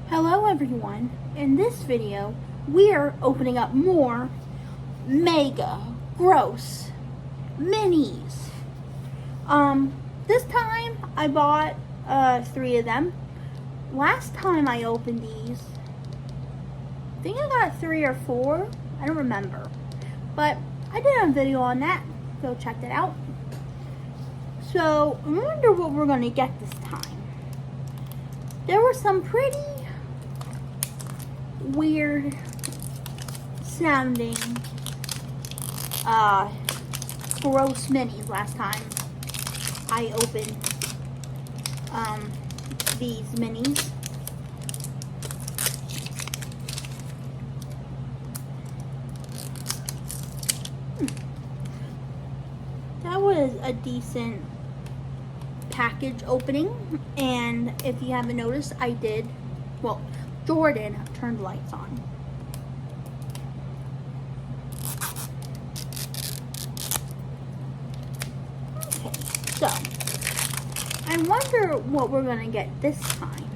Hello everyone, in this video we are opening up more mega gross minis. This time I bought 3 of them. Last time I opened these, I think I got 3 or 4, I don't remember. But I did a video on that, go check that out. So I wonder what we're going to get this time. There were some pretty weird sounding gross minis last time I opened these minis. That was a decent package opening, and if you haven't noticed, Jordan turned the lights on. Okay, so I wonder what we're gonna get this time.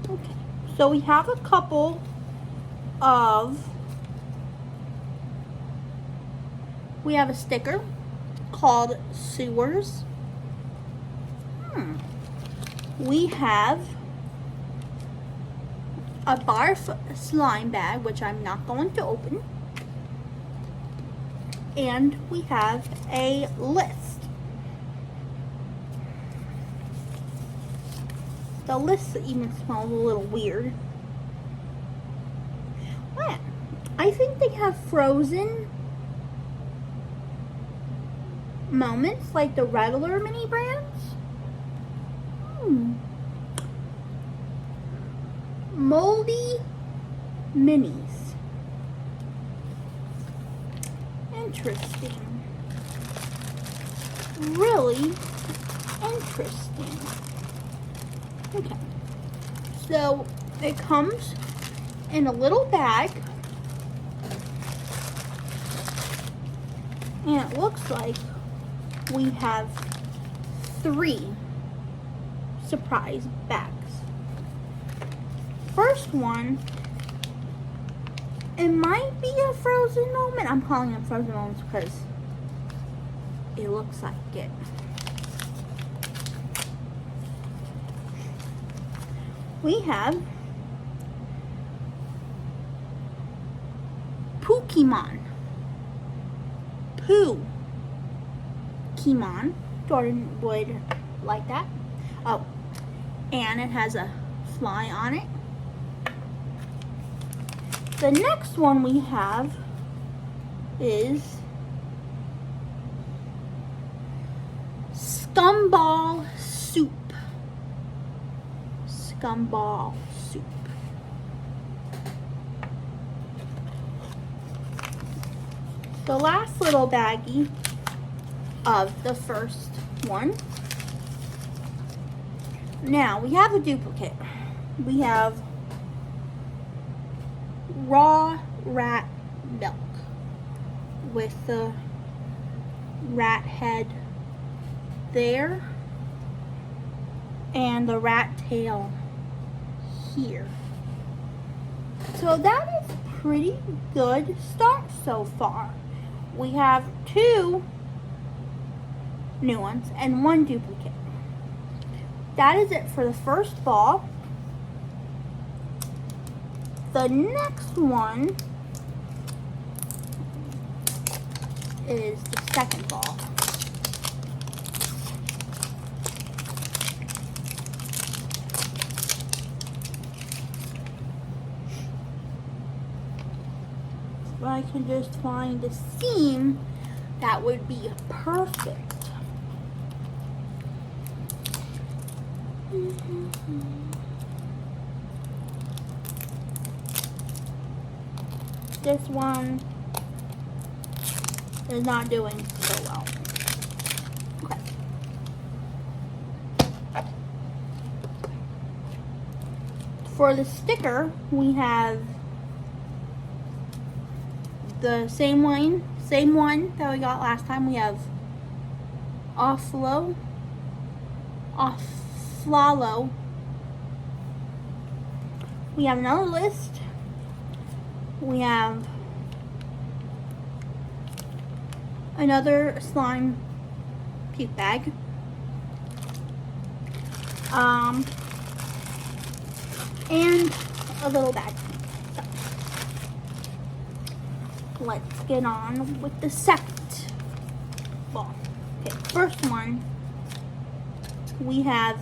Okay, so we have a couple of, we have a sticker called Sewers. We have a barf slime bag, which I'm not going to open. And we have a list. The list even smells a little weird. I think they have frozen moments like the regular mini brands. Moldy minis. Interesting. Really interesting. Okay. So it comes in a little bag. And it looks like we have 3 surprise bags. First one, it might be a frozen moment. I'm calling them frozen moments because it looks like it. We have Pokemon. Pokemon. Jordan would like that. Oh, and it has a fly on it. The next one we have is Scumball Soup. Scumball Soup. The last little baggie of the first one. Now we have a duplicate. We have raw rat milk with the rat head there and the rat tail here. So that is pretty good start so far. We have 2 new ones and 1 duplicate. That is it for the first ball. The next one is the second ball. If I can just find a seam, that would be perfect. This one is not doing so well. Okay. For the sticker, we have the same one that we got last time. We have Offlalo. We have another list. We have another slime puke bag. And a little bag. So, let's get on with the second ball. Okay, first one, we have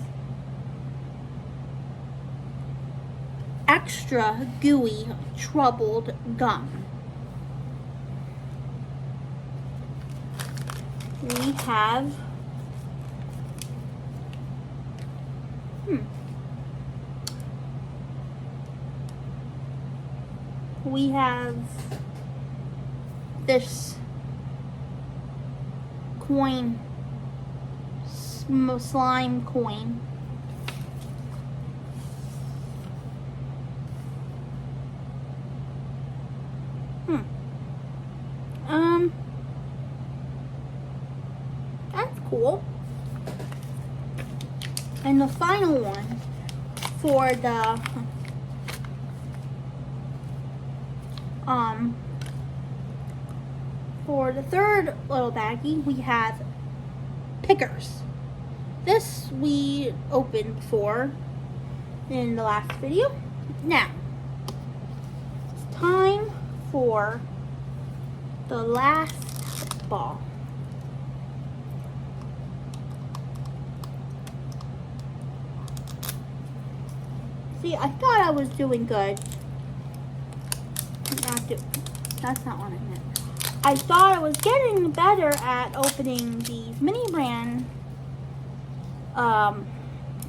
extra gooey troubled gum. We have we have this coin, slime coin. That's cool. And the final one for the third little baggie, we have pickers. This we opened before in the last video. Now, it's time for the last ball. See, I thought I was doing good. That's not what I meant. I thought I was getting better at opening these mini brand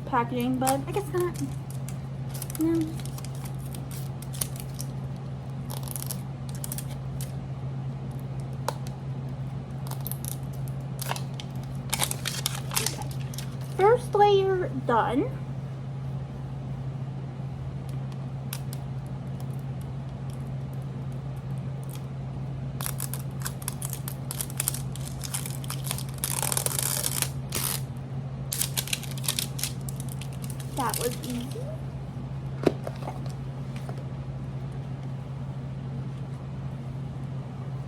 packaging, but I guess not. No. Okay. First layer done. That was easy. Okay.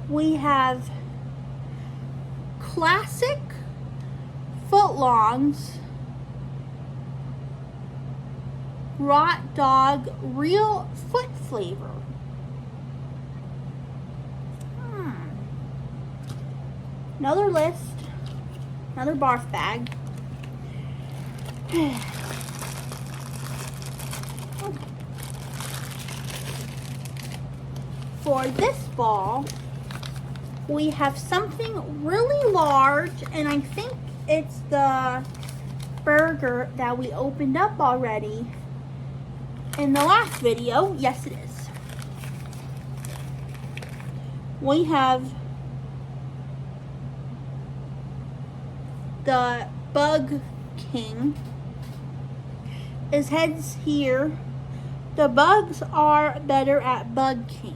We have classic footlongs Rot Dog real foot flavor. Another list, another barf bag. For this ball, we have something really large, and I think it's the burger that we opened up already in the last video. Yes, it is. We have the Bug King. His head's here. The bugs are better at Bug King.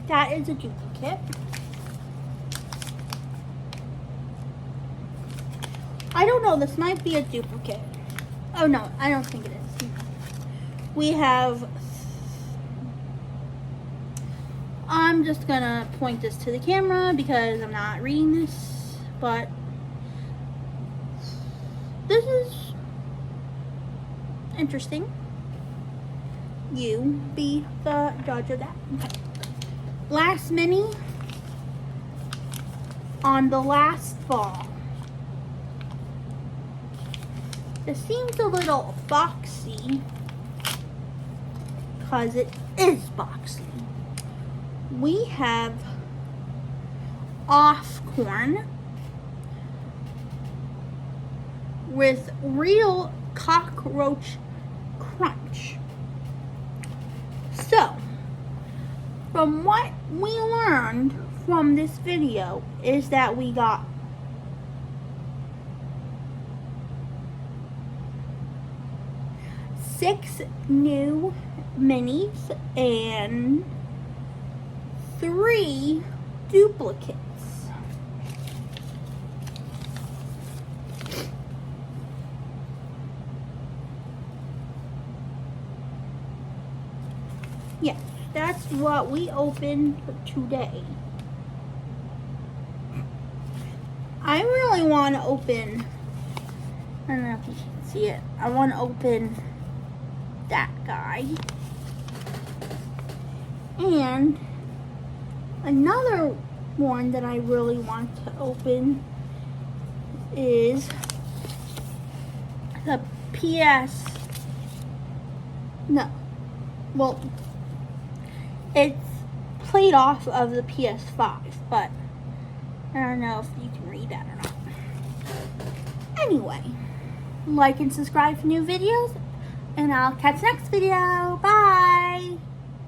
That is a duplicate. I don't know, this might be a duplicate. Oh no, I don't think it is. We have, I'm just gonna point this to the camera because I'm not reading this, but this is interesting. You be the judge of that. Okay. Last mini on the last ball. This seems a little boxy because it is boxy. We have Offcorn with real cockroach crunch. So, from what we learned from this video is that we got 6 new minis and 3 duplicates. Yes, that's what we opened today. I really want to open, I don't know if you can see it, I want to open that guy. And another one that I really want to open is the it's played off of the PS5, but I don't know if you can read that or not. Anyway, like and subscribe for new videos, and I'll catch you next video. Bye!